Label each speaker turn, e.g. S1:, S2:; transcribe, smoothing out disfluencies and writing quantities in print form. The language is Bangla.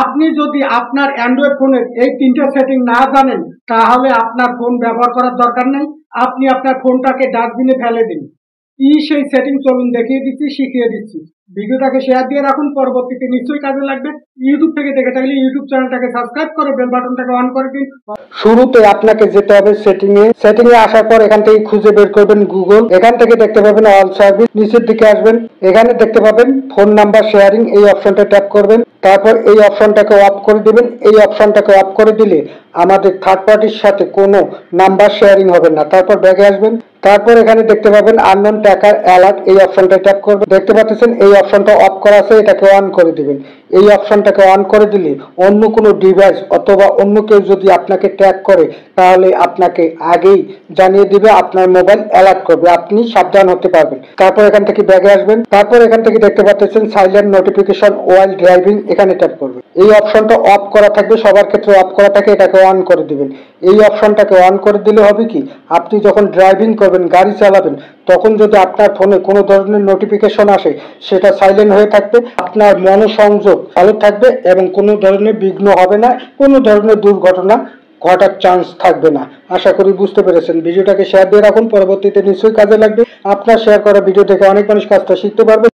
S1: আপনি যদি আপনার অ্যান্ড্রয়েড ফোনের এই ৩টা সেটিং না জানেন, তাহলে আপনার ফোন ব্যবহার করার দরকার নেই। আপনি আপনার ফোনটাকে ডাস্টবিনে ফেলে দিন। কি সেই সেটিং চলুন দেখিয়ে দিচ্ছি, শিখিয়ে দিচ্ছি। ভিডিওটাকে শেয়ার দিয়ে রাখুন, পরবর্তীতে নিশ্চয়ই কাজে লাগবে। ইউটিউব থেকে দেখে থাকলে ইউটিউব চ্যানেলটাকে সাবস্ক্রাইব করে বেল বাটনটাকে অন করে দিন। শুরুতে আপনাকে যেতে হবে সেটিং এ আসার পর এখান থেকে খুঁজে বের করবেন গুগল। এখান থেকে দেখতে পাবেন অল সার্ভিস, নিচের দিকে আসবেন, এখানে দেখতে পাবেন ফোন নাম্বার শেয়ারিং, এই অপশনটা ট্যাপ করবেন। তারপর এই অপশনটাকে অফ করে দিবেন। এই অপশনটাকে অফ করে দিলে আমাদের থার্ড পার্টির সাথে কোনো নাম্বার শেয়ারিং হবে না। তারপর ব্যাগে আসবেন, তারপর এখানে দেখতে পাবেন আননোন ট্র্যাকার অ্যালার্ট, এই অপশনটা ট্যাপ করবেন। দেখতে পাচ্ছেন এই অপশনটা অফ করা আছে, এটাকে অন করে দিবেন। এই অপশনটাকে অন করে দিলে অন্য কোনো ডিভাইস অথবা অন্য কেউ যদি আপনাকে ট্র্যাক করে, তাহলে আপনাকে আগেই জানিয়ে দিবে, আপনার মোবাইল অ্যালার্ট করবে, আপনি সাবধান হতে পারবেন। তারপর এখান থেকে ব্যাগে আসবেন, তারপর এখান থেকে দেখতে পাচ্ছেন সাইলেন্ট নোটিফিকেশন ওয়াইল ড্রাইভিং, এখানে ট্যাপ করবেন। এই অপশনটা অফ করা থাকবে, সবার ক্ষেত্রে অফ করা থাকে, এটাকে অন করে দিবেন। এই অপশনটাকে অন করে দিলে হবে কি, আপনি যখন ড্রাইভিং করবেন, গাড়ি চালাবেন, তখন যদি আপনার ফোনে কোনো ধরনের নোটিফিকেশন আসে, সেটা সাইলেন্ট হয়ে থাকবে, আপনার মনোসংযোগ ভালো থাকবে এবং কোনো ধরনের বিঘ্ন হবে না, কোনো ধরনের দুর্ঘটনা ঘটার চান্স থাকবে না। আশা করি বুঝতে পেরেছেন। ভিডিওটাকে শেয়ার দিয়ে রাখুন, পরবর্তীতে নিশ্চয়ই কাজে লাগবে। আপনার শেয়ার করা ভিডিও থেকে অনেক মানুষ কাজটা শিখতে পারবে।